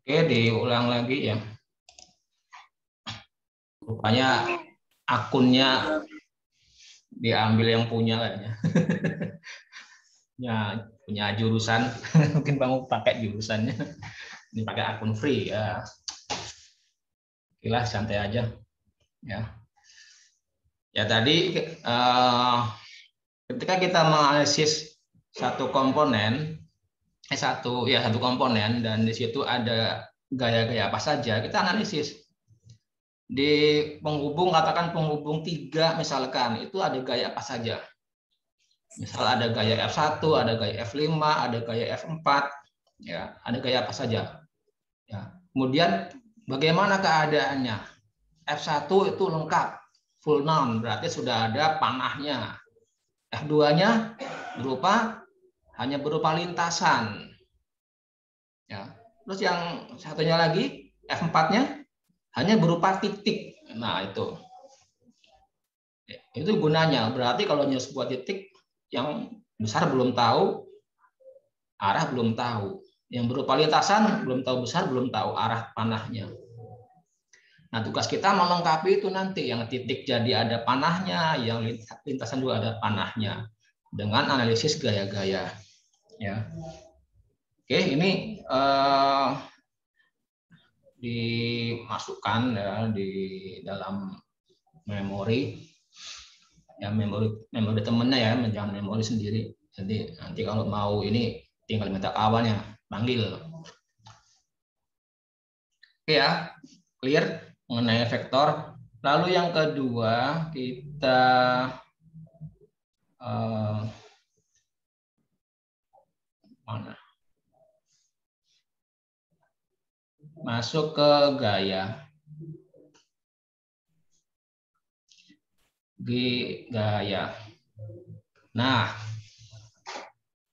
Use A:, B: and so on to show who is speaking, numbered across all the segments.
A: Oke, diulang lagi ya. Rupanya akunnya diambil yang punya kayaknya. punya jurusan, mungkin kamu pakai jurusannya. Ini pakai akun free ya. Oke lah, santai aja ya. Ya tadi ketika kita menganalisis satu komponen, satu komponen dan di situ ada gaya-gaya apa saja, kita analisis. Di penghubung, katakan penghubung 3 misalkan, itu ada gaya apa saja. Misal ada gaya F1, ada gaya F5, ada gaya F4, ya, ada gaya apa saja. Ya. Kemudian bagaimana keadaannya? F1 itu lengkap, full noun, berarti sudah ada panahnya. F2-nya hanya berupa lintasan. Ya. Terus yang satunya lagi, F4-nya hanya berupa titik. Nah, itu. Itu gunanya. Berarti kalau hanya sebuah titik, yang besar belum tahu, arah belum tahu. Yang berupa lintasan belum tahu besar, belum tahu arah panahnya. Nah, tugas kita melengkapi itu nanti. Yang titik jadi ada panahnya, yang lintasan juga ada panahnya. Dengan analisis gaya-gaya. Ya. Oke, ini dimasukkan ya, di dalam memori. Ya, memori temennya ya, jangan memori sendiri. Jadi nanti kalau mau ini tinggal minta kawannya, panggil. Oke ya, clear mengenai vektor. Lalu yang kedua kita mana? Masuk ke gaya. Gaya. Nah,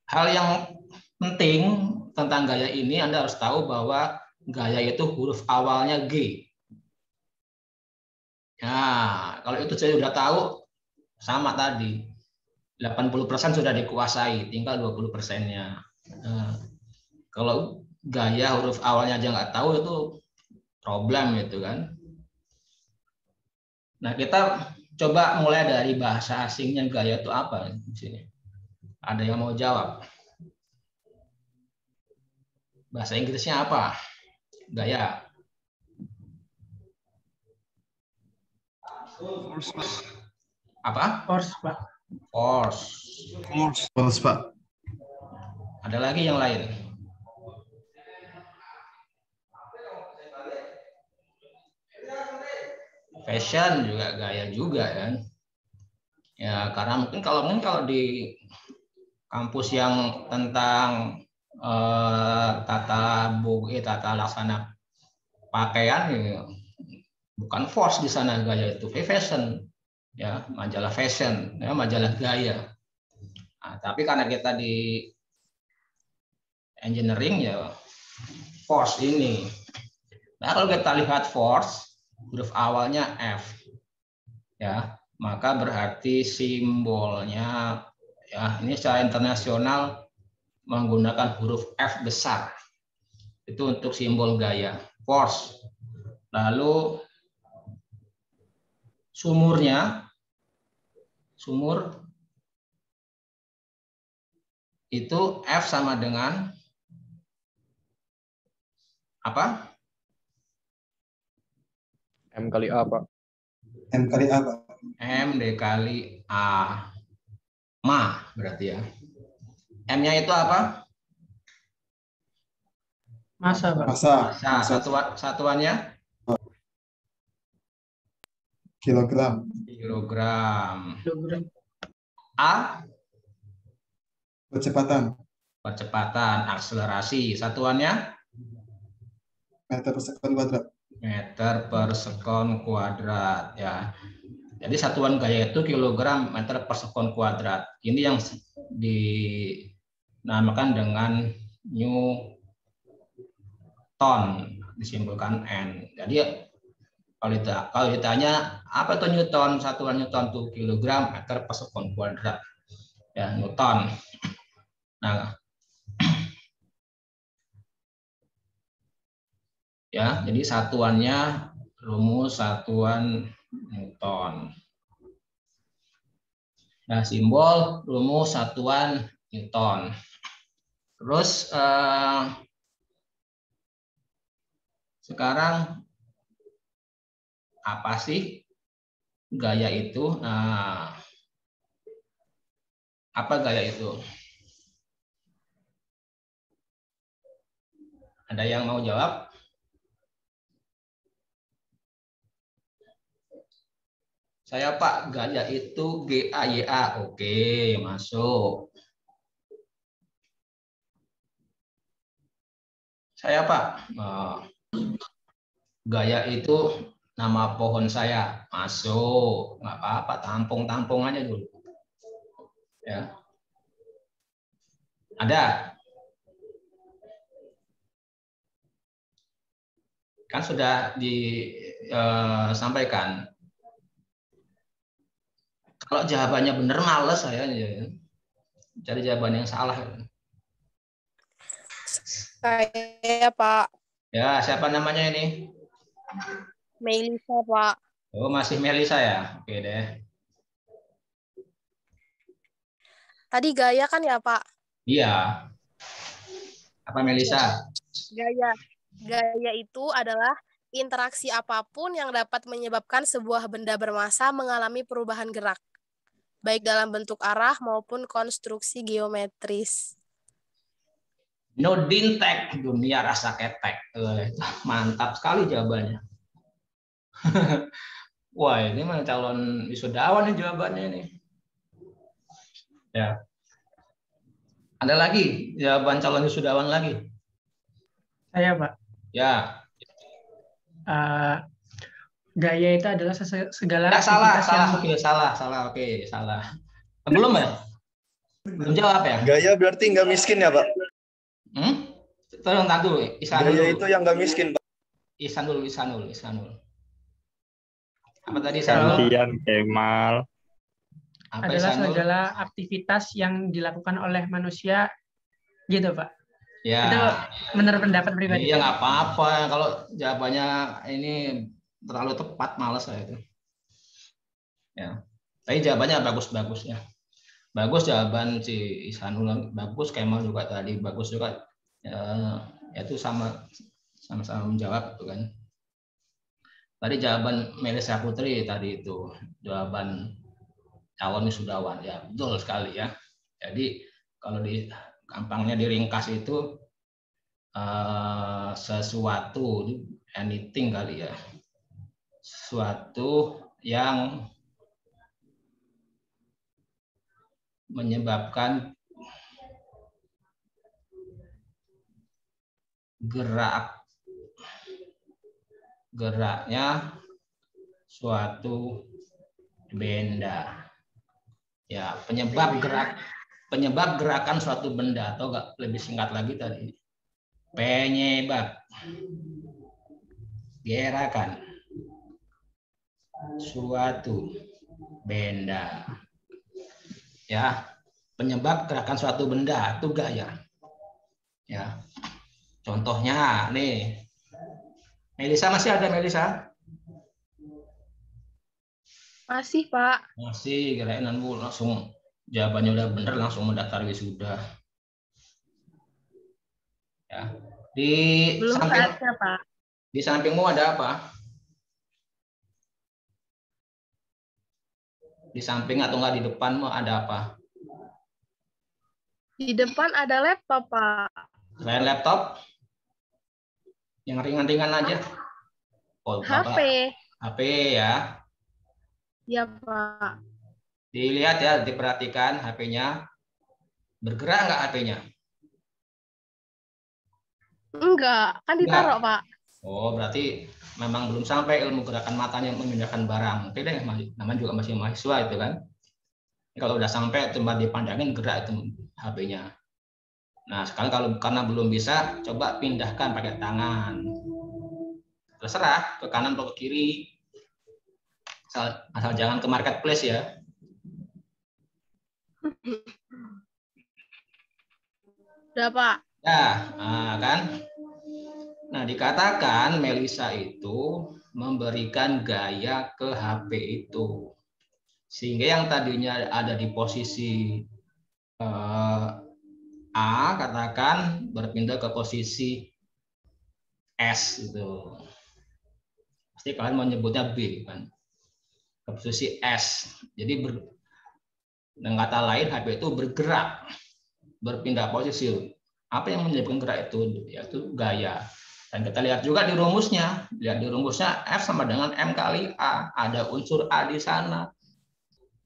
A: hal yang penting tentang gaya ini Anda harus tahu bahwa gaya itu huruf awalnya G. Nah, kalau itu saya sudah tahu, sama tadi. 80% sudah dikuasai, tinggal 20%-nya. Nah, kalau gaya huruf awalnya aja nggak tahu, itu problem gitu kan. Nah, kita coba mulai dari bahasa asingnya gaya itu apa di sini. Ada yang mau jawab? Bahasa Inggrisnya apa? Gaya.
B: Force, Pak.
A: Apa?
C: Force, Pak.
A: Force.
B: Force, Pak.
A: Ada lagi yang lain? Fashion juga gaya juga kan. Ya, karena mungkin kalau di kampus yang tentang tata laksana pakaian ya, bukan force di sana, gaya itu fashion ya, majalah fashion ya, majalah gaya. Nah, tapi karena kita di engineering ya force ini. Nah, kalau kita lihat force huruf awalnya F ya, maka berarti simbolnya ya, ini secara internasional menggunakan huruf F besar. Itu untuk simbol gaya, force. Lalu sumur itu F sama dengan apa?
D: M kali A, Pak.
B: M kali A, Pak.
A: M dikali A. Ma berarti ya. M-nya itu apa?
C: Masa, Pak.
A: Masa. Satuannya?
B: Kilogram.
A: Kilogram. A?
B: Percepatan.
A: Akselerasi. Satuannya?
B: Meter per sekon kuadrat.
A: Meter per sekon kuadrat ya. Jadi satuan gaya itu kilogram meter per sekon kuadrat. Ini yang dinamakan dengan Newton, disimbolkan N. Jadi kalau ditanya apa itu Newton, satuan Newton itu kilogram meter per sekon kuadrat. Ya, Newton. Nah, Ya, jadi satuannya rumus satuan Newton. Nah, simbol rumus satuan Newton. Terus sekarang apa sih gaya itu? Nah, apa gaya itu? Ada yang mau jawab? Saya Pak, gaya itu GAYA. Oke, masuk. Saya Pak, gaya itu nama pohon saya. Masuk. Nggak apa-apa, tampung-tampung aja dulu. Ya. Ada? Kan sudah disampaikan. Kalau jawabannya benar, males saya. Cari jawaban yang salah.
C: Saya Pak.
A: Ya, siapa namanya ini?
C: Melisa Pak.
A: Oh, masih Melisa ya? Oke deh.
C: Tadi gaya kan ya Pak?
A: Iya. Apa Melisa?
C: Gaya itu adalah interaksi apapun yang dapat menyebabkan sebuah benda bermassa mengalami perubahan gerak, baik dalam bentuk arah maupun konstruksi geometris.
A: Nudintek, dunia rasa ketek. Mantap sekali jawabannya. Wah, ini mah calon wisudawan nih jawabannya ini. Ya. Ada lagi jawaban calon wisudawan lagi?
D: Saya, Pak.
A: Ya.
D: Gaya itu adalah segala
A: Ya, salah.
D: aktivitas yang...
A: Oke, salah. Oke, salah. Belum ya? Belum jawab ya?
E: Gaya berarti nggak miskin ya, Pak?
A: Tolong tadu, Isanul.
E: Gaya itu yang nggak miskin, Pak.
A: Isanul. Apa tadi Isanul?
F: Gantian Kemal.
A: Apa
D: adalah
A: Isanul?
D: segala aktivitas yang dilakukan oleh manusia, gitu Pak.
A: Ya.
D: Itu menurut pendapat pribadi.
A: Iya, nggak apa-apa. Kalau jawabannya ini terlalu tepat, malas saya itu. Ya. Tapi jawabannya bagus-bagus ya. Bagus jawaban si Isanul, bagus. Kemal juga tadi bagus juga. Itu sama-sama menjawab itu kan. Tadi jawaban Melisa Putri tadi itu jawaban calon wisudawan ya, betul sekali ya. Jadi kalau gampangnya diringkas itu sesuatu, anything kali ya, sesuatu yang menyebabkan geraknya suatu benda. Ya, penyebab gerakan suatu benda, atau enggak lebih singkat lagi tadi, penyebab gerakan suatu benda. Ya, penyebab gerakan suatu benda itu gaya. Ya. Contohnya nih. Melisa masih ada, Melisa?
C: Masih Pak.
A: Masih, kirain langsung jawabannya udah bener langsung mendaftar wisuda. Ya.
C: Belum saatnya Pak.
A: Di sampingmu ada apa? Di samping atau enggak di depanmu ada apa?
C: Di depan ada laptop Pak.
A: Selain laptop? Yang ringan-ringan aja. Oh,
C: HP.
A: HP ya.
C: Ya Pak.
A: Dilihat ya, diperhatikan HP-nya. Bergerak nggak HP-nya?
C: Enggak, kan ditaruh Pak.
A: Oh, berarti memang belum sampai ilmu gerakan matanya memindahkan barang. Oke deh, namanya juga masih mahasiswa itu kan. Kalau udah sampai tempat dipandangin, gerak itu HP-nya. Nah, sekarang karena belum bisa, coba pindahkan pakai tangan. Terserah ke kanan atau ke kiri. Asal jangan ke marketplace ya.
C: Udah Pak.
A: Ya, nah, kan. Nah, dikatakan Melisa itu memberikan gaya ke HP itu. Sehingga yang tadinya ada di posisi A, katakan berpindah ke posisi S gitu. Pasti kalian mau nyebutnya B kan. Ke posisi S. Jadi dengan kata lain HP itu bergerak, berpindah posisi. Apa yang menyebabkan gerak itu? Yaitu gaya. Dan kita lihat juga di rumusnya. Lihat di rumusnya F sama dengan M kali A. Ada unsur A di sana.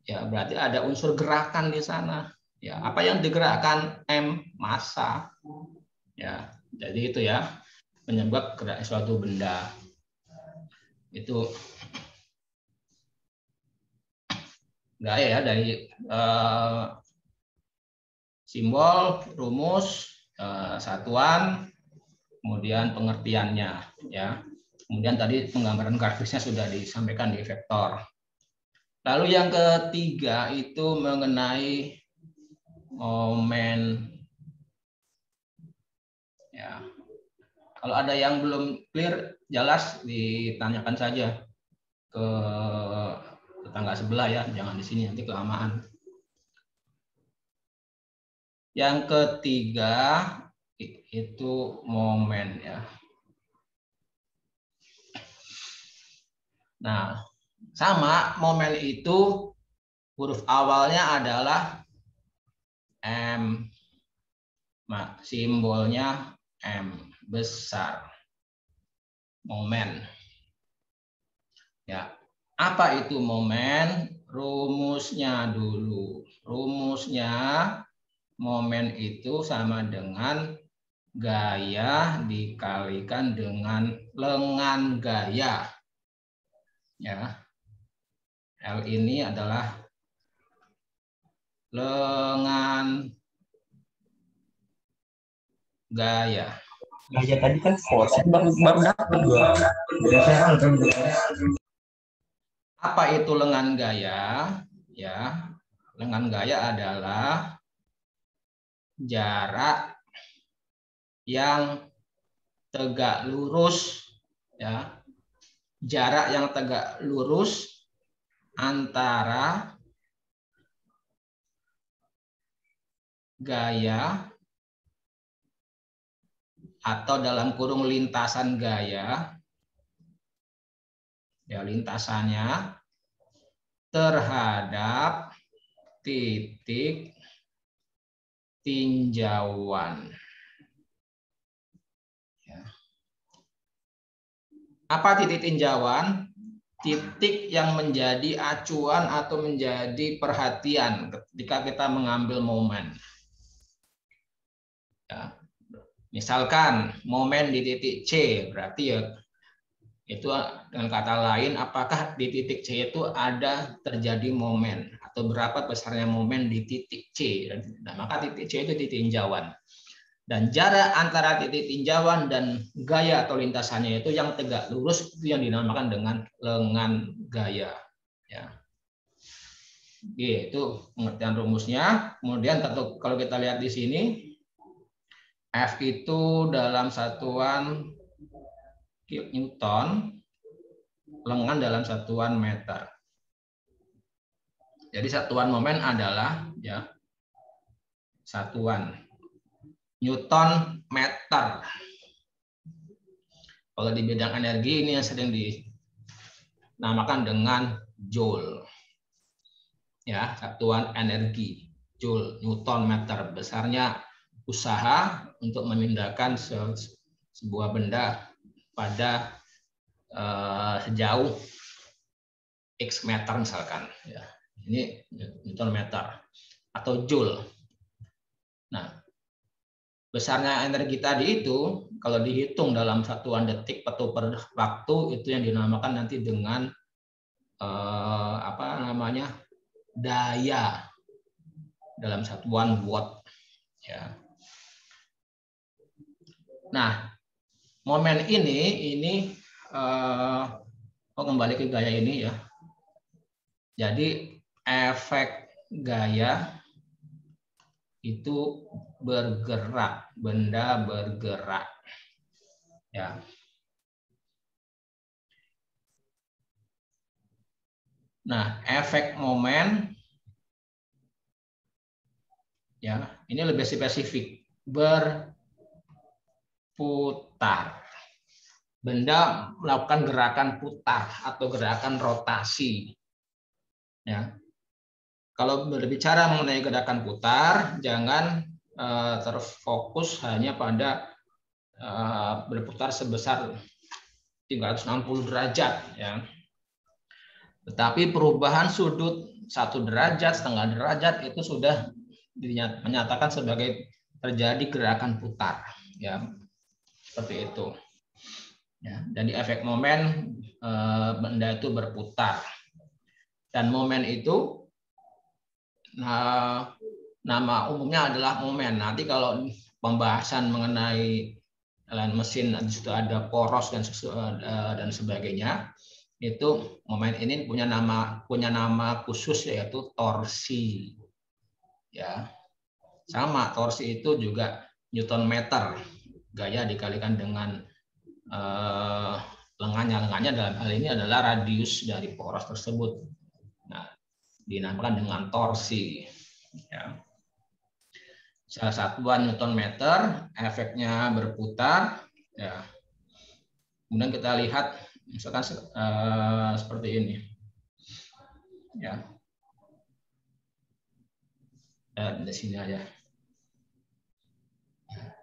A: Ya, berarti ada unsur gerakan di sana. Ya, apa yang digerakkan? M, massa. Ya, jadi itu ya penyebab gerak suatu benda. Itu gaya ya dari simbol, rumus, satuan, kemudian pengertiannya ya. Kemudian tadi penggambaran grafisnya sudah disampaikan di vektor. Lalu yang ketiga itu mengenai momen. Ya. Kalau ada yang belum clear, jelas ditanyakan saja ke tetangga sebelah ya, jangan di sini nanti kelamaan. Yang ketiga itu momen ya. Nah, sama momen itu huruf awalnya adalah M, simbolnya M besar. Momen. Ya, apa itu momen? Rumusnya dulu. Rumusnya momen itu sama dengan gaya dikalikan dengan lengan gaya. Ya. L ini adalah lengan gaya.
F: Gaya tadi kan force, baru dapat gua.
A: Apa itu lengan gaya? Ya, lengan gaya adalah jarak yang tegak lurus, ya, jarak yang tegak lurus antara gaya atau dalam kurung lintasan gaya, ya lintasannya terhadap titik tinjauan. Apa titik tinjauan? Titik yang menjadi acuan atau menjadi perhatian ketika kita mengambil momen. Ya. Misalkan momen di titik C, berarti ya itu dengan kata lain, apakah di titik C itu ada terjadi momen atau berapa besarnya momen di titik C. Nah, maka titik C itu titik tinjauan. Dan jarak antara titik tinjauan dan gaya atau lintasannya itu yang tegak lurus, itu yang dinamakan dengan lengan gaya. Ya. Oke, itu pengertian rumusnya. Kemudian kalau kita lihat di sini, F itu dalam satuan Newton, lengan dalam satuan meter. Jadi satuan momen adalah ya satuan Newton meter. Kalau di bidang energi ini yang sering dinamakan dengan joule. Ya, satuan energi joule Newton meter. Besarnya usaha untuk memindahkan sebuah benda pada sejauh X meter misalkan. Ya, ini Newton meter atau joule. Nah, besarnya energi tadi itu kalau dihitung dalam satuan detik atau per waktu itu yang dinamakan nanti dengan daya dalam satuan watt. Ya. Nah, momen ini kembali ke gaya ini ya. Jadi efek gaya itu bergerak, benda bergerak. Ya. Nah, efek momen ya, ini lebih spesifik. Berputar. Benda melakukan gerakan putar atau gerakan rotasi. Ya. Kalau berbicara mengenai gerakan putar, jangan terfokus hanya pada berputar sebesar 360 derajat, ya. Tetapi perubahan sudut 1 derajat, setengah derajat itu sudah menyatakan sebagai terjadi gerakan putar, ya, seperti itu. Ya, jadi efek momen benda itu berputar, dan momen itu nama umumnya adalah momen. Nanti kalau pembahasan mengenai mesin itu ada poros dan sebagainya, itu momen ini punya nama khusus yaitu torsi. Ya, sama, torsi itu juga Newton meter, gaya dikalikan dengan lengannya dalam hal ini adalah radius dari poros tersebut. Nah, dinamakan dengan torsi. Ya. Salah satuan Newton meter, efeknya berputar. Ya. Kemudian kita lihat misalkan seperti ini. Ya. Di sini aja.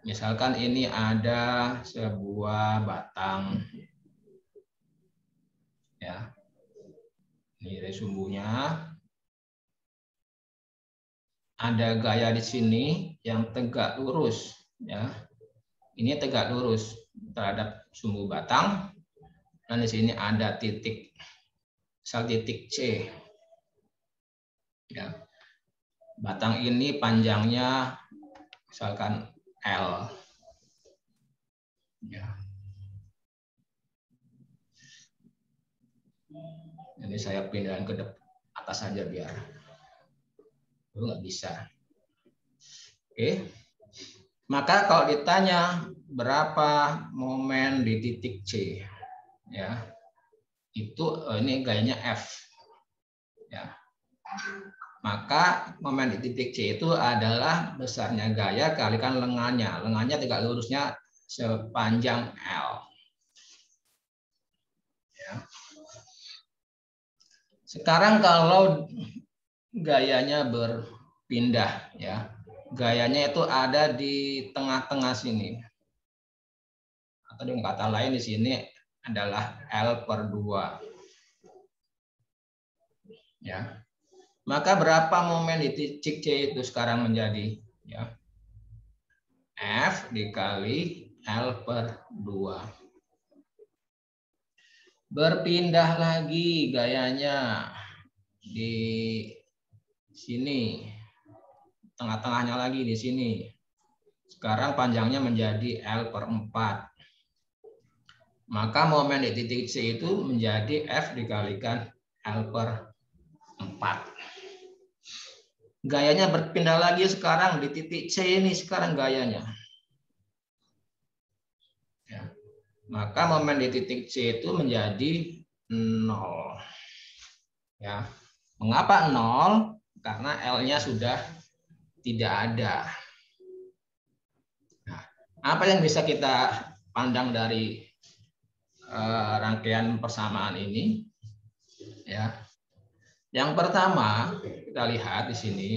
A: Misalkan ini ada sebuah batang, ya, ini dari sumbunya, ada gaya di sini yang tegak lurus, ya, ini tegak lurus terhadap sumbu batang, dan di sini ada titik, misal titik C, ya, batang ini panjangnya misalkan L. Ya. Ini saya pindahin ke atas saja biar itu nggak bisa. Oke. Maka kalau ditanya berapa momen di titik C, ya, itu ini gayanya F. Ya. Maka momen di titik C itu adalah besarnya gaya kalikan lengannya. Lengannya tegak lurusnya sepanjang L. Ya. Sekarang kalau gayanya berpindah, ya, gayanya itu ada di tengah-tengah sini. Atau dengan kata lain di sini adalah L/2. Ya. Maka berapa momen di titik C itu sekarang menjadi, ya, F dikali L/2. Berpindah lagi gayanya di sini, tengah-tengahnya lagi di sini. Sekarang panjangnya menjadi L/4. Maka momen di titik C itu menjadi F dikalikan L/4. Gayanya berpindah lagi sekarang di titik C ini, sekarang gayanya. Ya. Maka momen di titik C itu menjadi 0. Ya. Mengapa 0? Karena L-nya sudah tidak ada. Nah, apa yang bisa kita pandang dari rangkaian persamaan ini? Ya. Yang pertama, kita lihat di sini,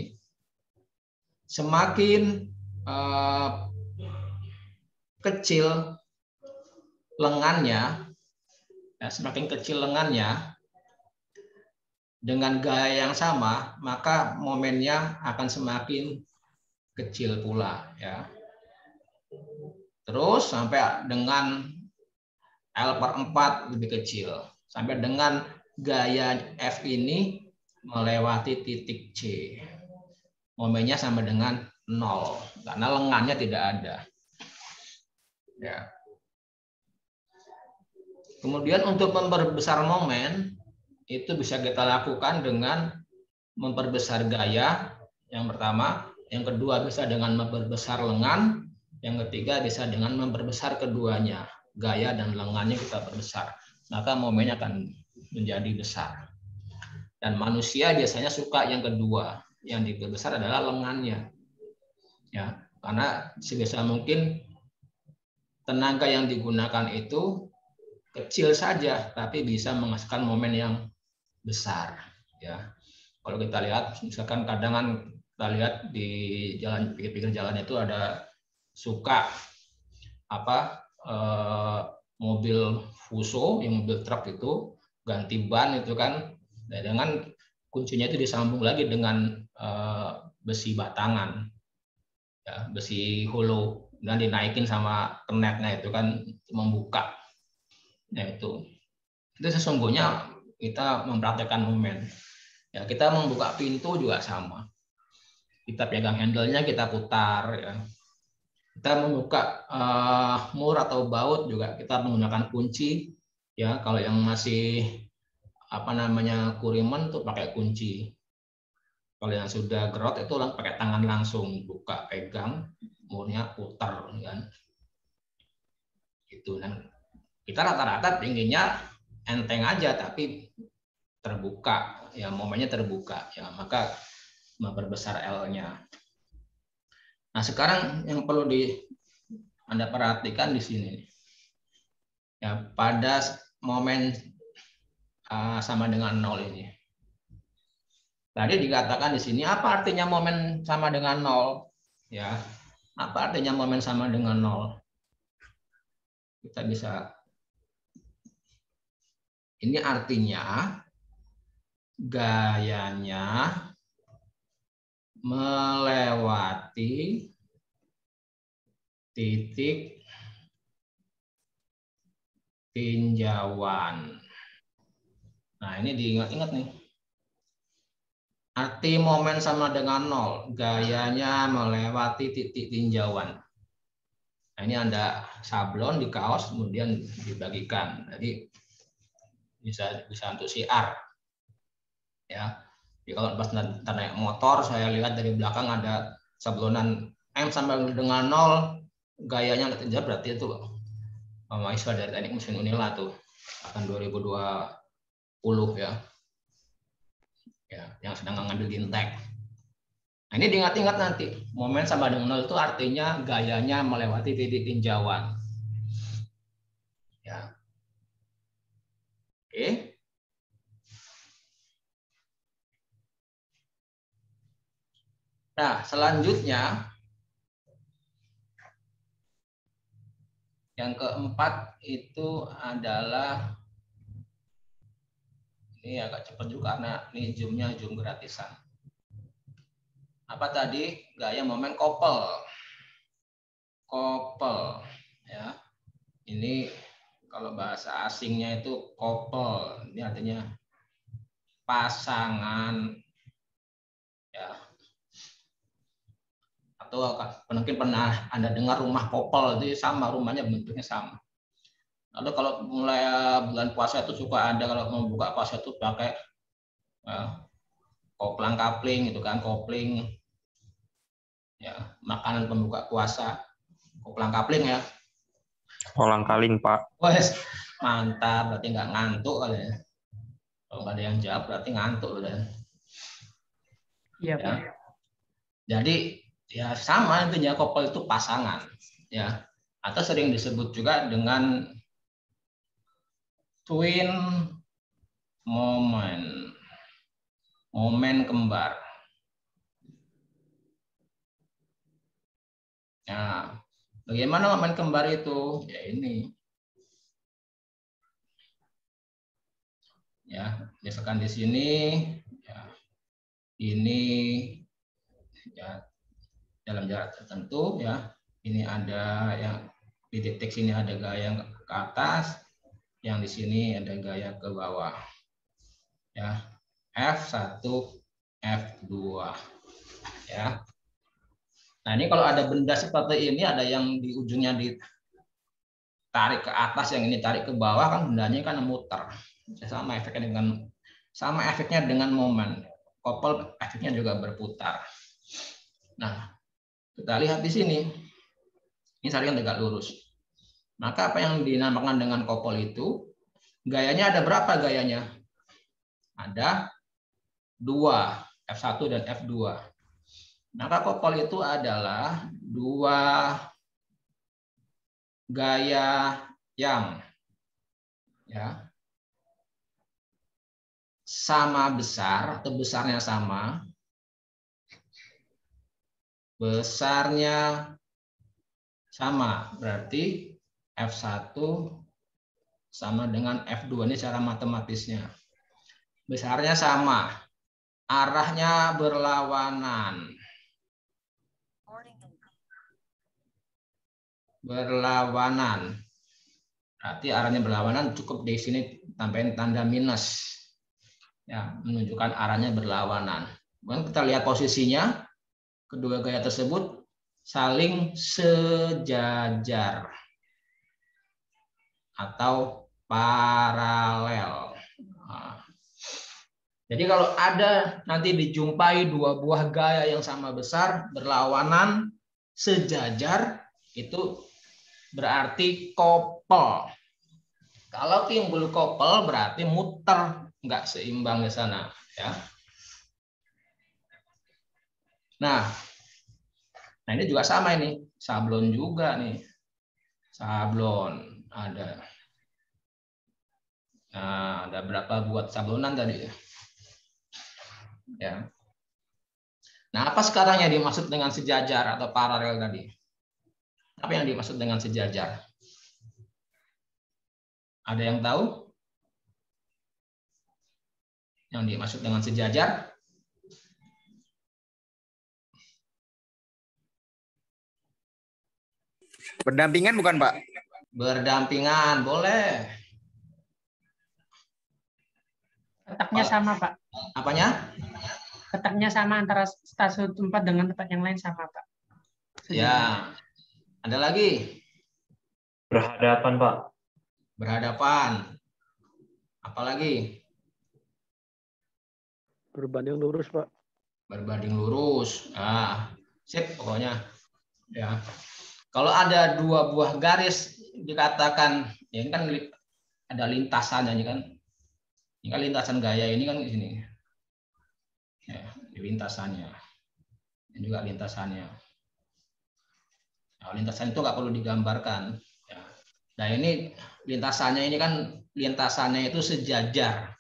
A: semakin kecil lengannya, ya, semakin kecil lengannya dengan gaya yang sama, maka momennya akan semakin kecil pula, ya. Terus sampai dengan L/4 lebih kecil, sampai dengan gaya F ini melewati titik C. Momennya sama dengan 0 karena lengannya tidak ada. Ya. Kemudian untuk memperbesar momen itu bisa kita lakukan dengan memperbesar gaya yang pertama, yang kedua bisa dengan memperbesar lengan, yang ketiga bisa dengan memperbesar keduanya. gaya dan lengannya kita perbesar, maka momennya akan menjadi besar. Dan manusia biasanya suka yang kedua, yang diperbesar adalah lengannya. Ya, karena sebisa mungkin tenaga yang digunakan itu kecil saja, tapi bisa menghasilkan momen yang besar. Ya, kalau kita lihat, misalkan kadang kita lihat di jalan pinggir jalan itu ada suka mobil Fuso, yang mobil truk itu ganti ban itu kan, dengan kuncinya itu disambung lagi dengan besi batangan, ya, besi holo, dan dinaikin sama kenetnya itu kan membuka. Nah itu sesungguhnya kita mempraktekkan momen. Ya, kita membuka pintu juga sama. Kita pegang handle-nya, kita putar. Ya. Kita membuka mur atau baut juga kita menggunakan kunci. Ya, kalau yang masih kuriman tuh pakai kunci. Kalau yang sudah gerot itu pakai tangan langsung, buka, pegang, murnya putar kan. Gitu. Dan kita rata-rata inginnya enteng aja tapi terbuka, ya momennya terbuka, ya maka memperbesar L-nya. Nah, sekarang yang perlu Anda perhatikan di sini. Ya, pada momen sama dengan 0 ini. Tadi dikatakan di sini apa artinya momen sama dengan 0? Ya, apa artinya momen sama dengan 0? Kita bisa, ini artinya gayanya melewati titik tinjauan. Nah, ini diingat-ingat nih. Arti momen sama dengan 0, gayanya melewati titik tinjauan. Nah, ini Anda sablon di kaos, kemudian dibagikan. Jadi bisa untuk siar. Ya. Jadi kalau pas naik motor, saya lihat dari belakang ada sablonan M sampai dengan 0, gayanya tinjauan, berarti itu mahasiswa dari Teknik Mesin Unila tuh akan 2020 ya. Ya, yang sedang mengambil Gintek. Nah, ini diingat-ingat nanti. Momen sama dengan 0 itu artinya gayanya melewati titik tinjauan. Ya. Oke. Nah, selanjutnya yang keempat itu adalah, ini agak cepat juga karena ini zoom-nya zoom gratisan. Apa tadi? Gaya momen couple. Couple, ya. Ini kalau bahasa asingnya itu couple. Ini artinya pasangan, ya. Atau mungkin pernah Anda dengar rumah couple, itu sama, rumahnya bentuknya sama. Lalu kalau mulai bulan puasa itu suka ada, kalau mau buka puasa itu pakai koplang kapling itu kan, kopling, ya, makanan pembuka puasa, koplang kapling ya.
F: Kolang kaling, Pak.
A: Wes, mantap, berarti nggak ngantuk kali ya. Kalau nggak ada yang jawab berarti ngantuk udah.
D: Iya,
A: Ya.
D: Pak.
A: Jadi ya sama intinya, couple itu pasangan, ya, atau sering disebut juga dengan twin moment, momen kembar. Nah, bagaimana momen kembar itu? Ya ini, ya, misalkan di sini, ya, ini, ya, dalam jarak tertentu, ya, ini ada yang di titik sini ada gaya ke atas, yang di sini ada gaya ke bawah, ya, F1, F2, ya. Nah, ini kalau ada benda seperti ini, ada yang di ujungnya ditarik ke atas, yang ini tarik ke bawah, kan bendanya kan muter. Sama efeknya dengan momen. Couple efeknya juga berputar. Nah, kita lihat di sini. Ini saringan tegak lurus. Maka apa yang dinamakan dengan couple itu, gayanya ada berapa gayanya? Ada 2, F1 dan F2. Maka couple itu adalah 2 gaya yang sama besar atau besarnya sama, berarti F1 sama dengan F2 ini secara matematisnya. Besarnya sama, arahnya berlawanan. Berarti arahnya berlawanan, cukup di sini tambahin tanda minus. Ya, menunjukkan arahnya berlawanan. Kemudian kita lihat posisinya, kedua gaya tersebut saling sejajar atau paralel. Nah, jadi kalau ada nanti dijumpai 2 buah gaya yang sama besar, berlawanan, sejajar, itu berarti couple. Kalau timbul couple berarti muter, nggak seimbang di sana, ya. Nah ini juga sama ini, sablon juga nih, sablon ada. Nah, ada berapa buat sablonan tadi? Ya. Nah, apa sekarang yang dimaksud dengan sejajar atau paralel tadi? Apa yang dimaksud dengan sejajar? Ada yang tahu? Yang dimaksud dengan sejajar?
G: Berdampingan bukan, Pak?
A: Berdampingan, boleh.
D: Letaknya sama, Pak.
A: Apanya?
D: Letaknya sama antara stasiun tempat dengan tempat yang lain sama, Pak.
A: Ya. Ada lagi?
F: Berhadapan, Pak.
A: Berhadapan. Apalagi?
H: Berbanding lurus, Pak.
A: Berbanding lurus. Ah, sip pokoknya. Ya. Kalau ada 2 buah garis dikatakan, ya ini kan ada lintasannya kan. Ini kan lintasan gaya ini kan di sini. Ya, lintasannya. Ini juga lintasannya. Nah, lintasan itu nggak perlu digambarkan. Ya. Nah ini lintasannya ini kan lintasannya itu sejajar.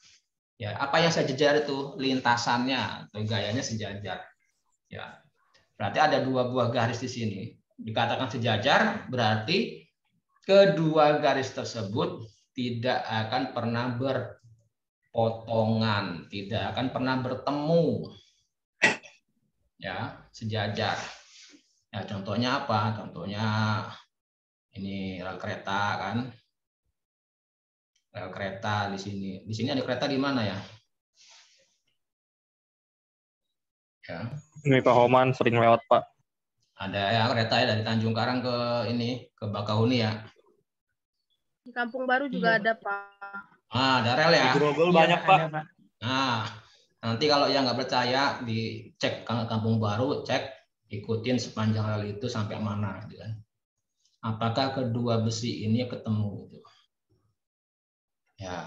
A: Ya, apa yang sejajar itu? Lintasannya atau gayanya sejajar. Ya. Berarti ada 2 buah garis di sini. Dikatakan sejajar berarti kedua garis tersebut tidak akan pernah berpotongan, tidak akan pernah bertemu. Ya, sejajar. Ya, contohnya apa? Contohnya ini rel kereta kan. Rel kereta di sini. Di sini ada kereta di mana ya? Ya.
F: Ini Pak Homan sering lewat, Pak.
A: Ada ya kereta ya dari Tanjung Karang ke ini ke Bakahuni ya.
C: Di Kampung Baru juga ada, Pak.
A: Ah, ada rel ya.
F: Di Grogol
D: Iya,
F: banyak, Pak.
D: ada, Pak.
A: Nah, nanti kalau yang nggak percaya dicek Kampung Baru, cek ikutin sepanjang rel itu sampai mana, gitu kan. Apakah kedua besi ini ketemu? Gitu. Ya,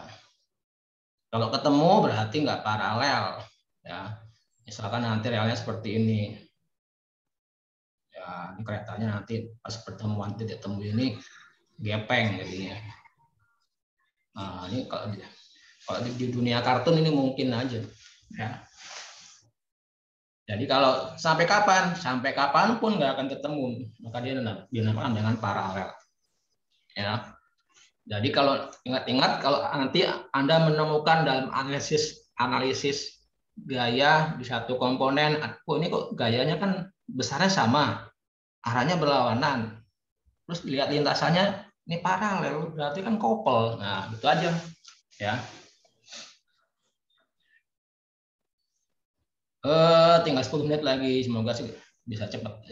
A: kalau ketemu berarti nggak paralel. Ya, misalkan nanti relnya seperti ini. Ya, ini keretanya nanti pas pertemuan titik temu ini gepeng jadinya. Nah, ini kalau di dunia kartun ini mungkin aja. Ya. Jadi kalau sampai kapan? Sampai kapanpun nggak akan ketemu. Maka dia dinamakan dengan paralel. Ya. Jadi kalau ingat-ingat kalau nanti Anda menemukan dalam analisis gaya di satu komponen, oh ini kok gayanya kan besarnya sama, arahnya berlawanan. Terus lihat lintasannya ini paralel, berarti kan couple. Nah, gitu aja. Ya. Tinggal 10 menit lagi, semoga sih bisa cepat.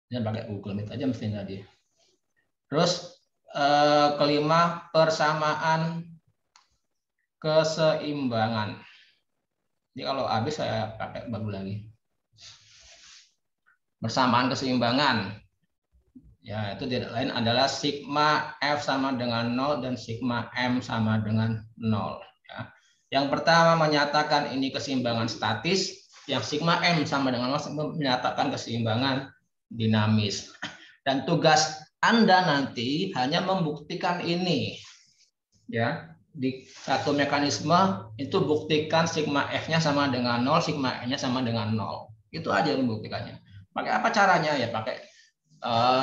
A: Jangan pakai Google Meet aja mestinya tadi. Terus kelima, persamaan keseimbangan. Jadi kalau habis saya pakai baru lagi. bersamaan keseimbangan. Ya, itu tidak lain adalah sigma F sama dengan 0 dan sigma M sama dengan 0. Ya. Yang pertama menyatakan ini keseimbangan statis, yang sigma M sama dengan 0 menyatakan keseimbangan dinamis. Dan tugas Anda nanti hanya membuktikan ini. Ya, di satu mekanisme itu buktikan sigma F-nya sama dengan 0, sigma M-nya sama dengan 0. Itu aja yang membuktikannya. Pakai apa caranya? Ya pakai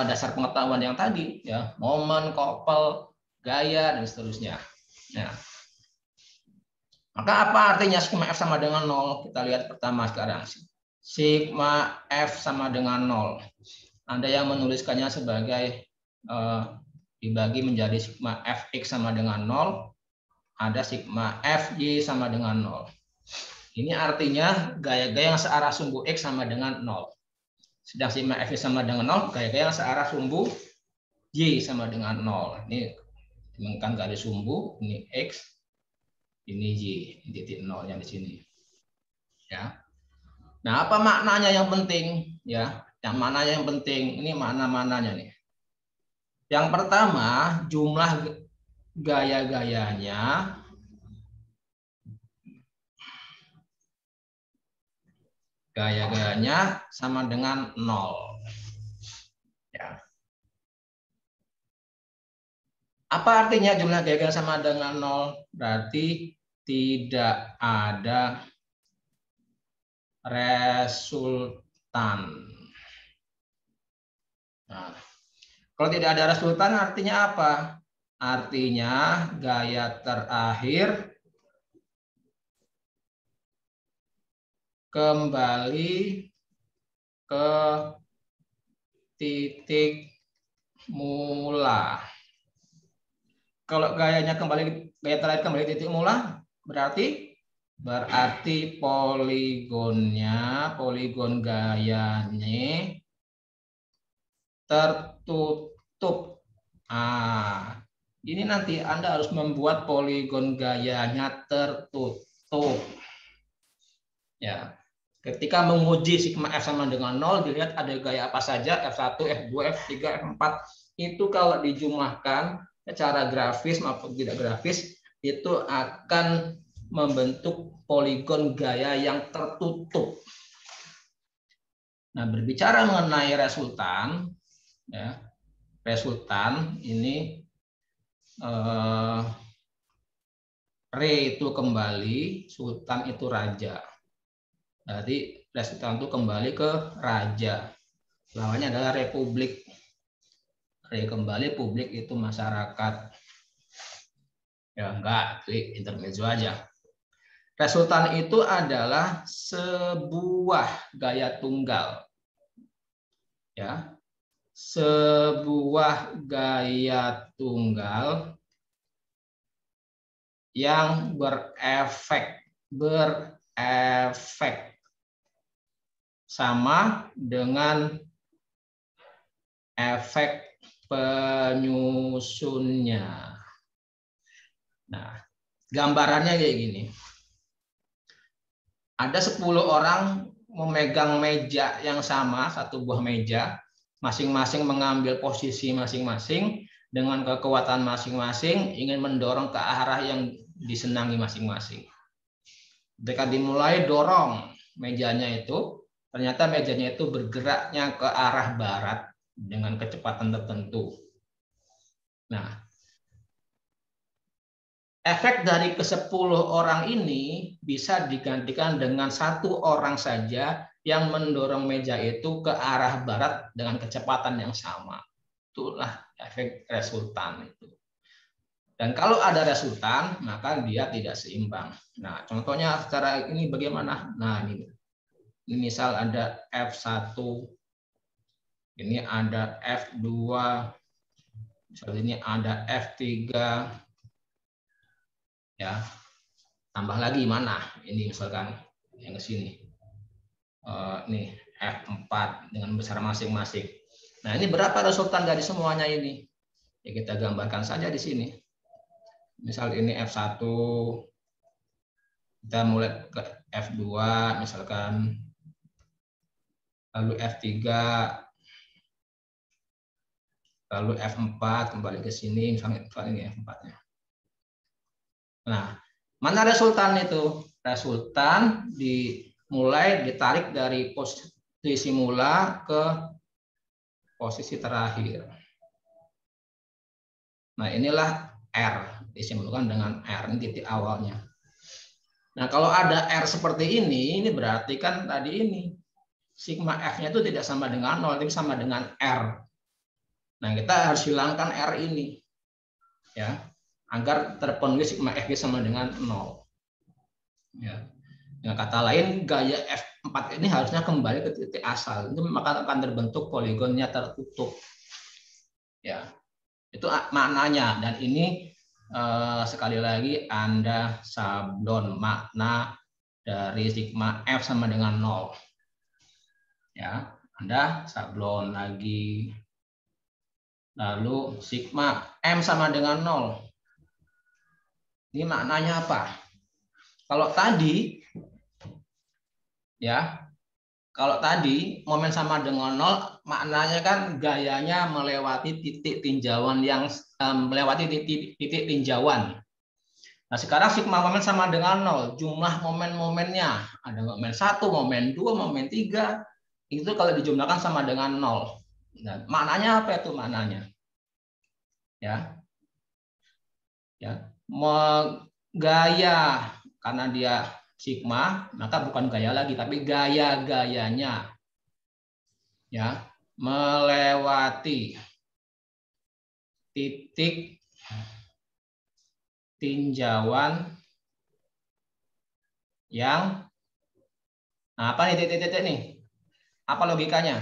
A: dasar pengetahuan yang tadi, ya, momen, couple, gaya, dan seterusnya. Nah, maka apa artinya sigma F sama dengan 0? Kita lihat pertama sekarang. Sigma F sama dengan 0. Ada yang menuliskannya sebagai dibagi menjadi sigma Fx sama dengan 0. Ada sigma Fy sama dengan 0. Ini artinya gaya-gaya yang searah sumbu X sama dengan 0. Sedang sigma Fy sama dengan 0, gaya-gaya yang searah sumbu Y sama dengan 0. Ini temukan garis sumbu, ini X, ini Y, ini titik 0 yang di sini. Ya. Nah, apa maknanya yang penting? Ya, yang mananya yang penting? Ini makna-maknanya nih. Yang pertama, jumlah gaya-gayanya sama dengan 0. Ya. Apa artinya jumlah gaya-gaya sama dengan 0? Berarti tidak ada resultan. Nah, kalau tidak ada resultan artinya apa? Artinya gaya terakhir kembali ke titik mula. Kalau gaya terakhir kembali ke titik mula, berarti poligon gayanya tertutup. Ini nanti Anda harus membuat poligon gayanya tertutup. Ya. Ketika menguji sigma F sama dengan 0, dilihat ada gaya apa saja, F1, F2, F3, F4. Itu kalau dijumlahkan secara grafis maupun tidak grafis, itu akan membentuk poligon gaya yang tertutup. Nah, berbicara mengenai resultan, ya, resultan ini re itu kembali, sultan itu raja. Jadi resultan itu kembali ke raja. Lawannya adalah republik. Re kembali, publik itu masyarakat. Ya enggak, itu intermezzo aja. Resultan itu adalah sebuah gaya tunggal. Ya. Sebuah gaya tunggal yang berefek sama dengan efek penyusunnya. Nah, gambarannya kayak gini. Ada 10 orang memegang meja yang sama, satu buah meja, masing-masing mengambil posisi masing-masing dengan kekuatan masing-masing, ingin mendorong ke arah yang disenangi masing-masing. Ketika dimulai dorong mejanya itu, ternyata mejanya itu bergeraknya ke arah barat dengan kecepatan tertentu. Nah, efek dari ke-10 orang ini bisa digantikan dengan satu orang saja yang mendorong meja itu ke arah barat dengan kecepatan yang sama. Itulah efek resultan itu. Dan kalau ada resultan, maka dia tidak seimbang. Nah, contohnya secara ini bagaimana? Nah, ini misal ada F1, ini ada F2, misal ini ada F3, ya, tambah lagi mana? Ini misalkan yang ke sini, ini F4 dengan besar masing-masing. Nah, ini berapa resultan dari semuanya ini? Ya, kita gambarkan saja di sini. Misal ini F1, kita mulai ke F2, misalkan lalu F3, lalu F4, kembali ke sini, misalnya ini F4-nya. Nah, mana resultan itu? Resultan dimulai ditarik dari posisi mula ke posisi terakhir. Nah, inilah R, disimpulkan dengan R, ini titik awalnya. Nah, kalau ada R seperti ini berarti kan tadi ini, sigma F-nya itu tidak sama dengan 0, tapi sama dengan R. Nah, kita harus hilangkan R ini, ya, agar terpenuhi sigma F sama dengan 0. Ya. Dengan kata lain, gaya F4 ini harusnya kembali ke titik asal, itu maka akan terbentuk poligonnya tertutup. Ya. Itu maknanya, dan ini sekali lagi Anda sablon makna dari sigma F sama dengan 0. Ya, Anda sablon lagi. Lalu sigma M sama dengan 0. Ini maknanya apa? Kalau tadi ya, kalau tadi momen sama dengan 0, maknanya kan gayanya melewati titik tinjauan yang melewati titik tinjauan. Nah, sekarang sigma momen sama dengan 0, jumlah momen-momennya ada momen 1, momen 2, momen 3, itu kalau dijumlahkan sama dengan 0. Nah, maknanya apa itu maknanya? Ya. Ya, gaya karena dia sigma, maka bukan gaya lagi tapi gaya-gayanya. Ya, melewati titik tinjauan yang apa nih titik-titik nih? Apa logikanya?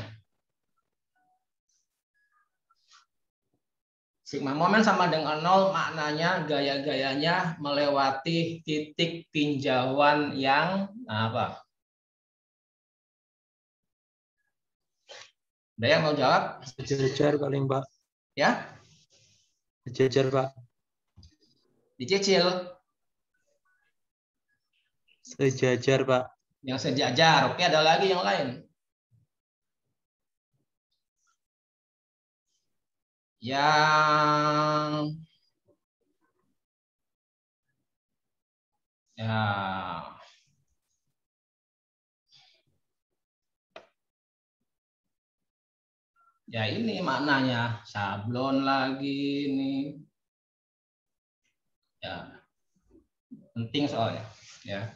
A: Sigma momen sama dengan 0, maknanya gaya-gayanya melewati titik tinjauan yang apa? Ada yang mau jawab?
F: Sejajar paling Pak.
A: Ya?
F: Sejajar Pak.
A: Dicicil.
F: Sejajar Pak.
A: Yang sejajar. Oke, ada lagi yang lain. Yang ya ini maknanya sablon lagi nih. Ya. Penting soalnya, ya.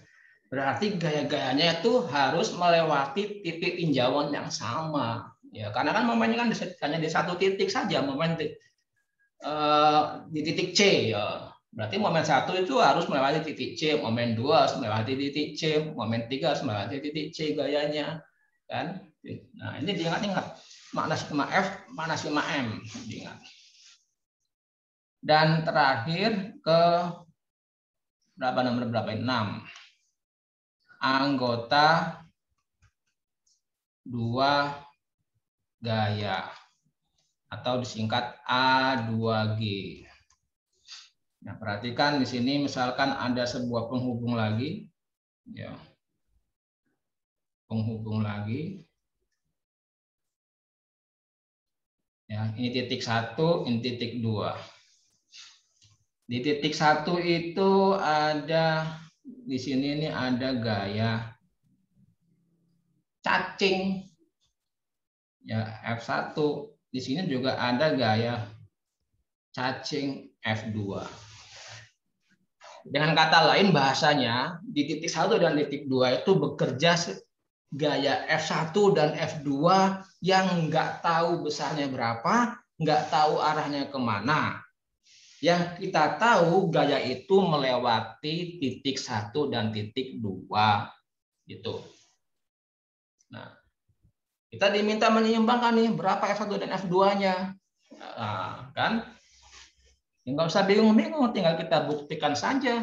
A: Berarti gaya-gayanya itu harus melewati titik tinjauan yang sama. Ya, karena kan momennya kan hanya di satu titik saja, momen di titik C. Ya. Berarti momen 1 itu harus melewati titik C, momen 2 harus melewati titik C, momen 3 harus melewati titik C gayanya. Kan? Nah, ini diingat-ingat. Makna sigma F, makna sigma M. Diingat. Dan terakhir ke nomor berapa? 6. Anggota 2 gaya atau disingkat A2G. Nah, perhatikan di sini misalkan ada sebuah penghubung lagi, ya. Penghubung lagi. Ya, ini titik 1, ini titik 2. Di titik 1 itu ada di sini ini ada gaya cacing. Ya, F1. Di sini juga ada gaya cacing F2. Dengan kata lain bahasanya di titik 1 dan titik 2 itu bekerja gaya F1 dan F2 yang nggak tahu besarnya berapa, nggak tahu arahnya kemana. Yang kita tahu gaya itu melewati titik 1 dan titik 2 gitu. Nah, kita diminta menyeimbangkan nih berapa F1 dan F2-nya. Nah, kan? Nggak usah bingung-bingung, tinggal kita buktikan saja.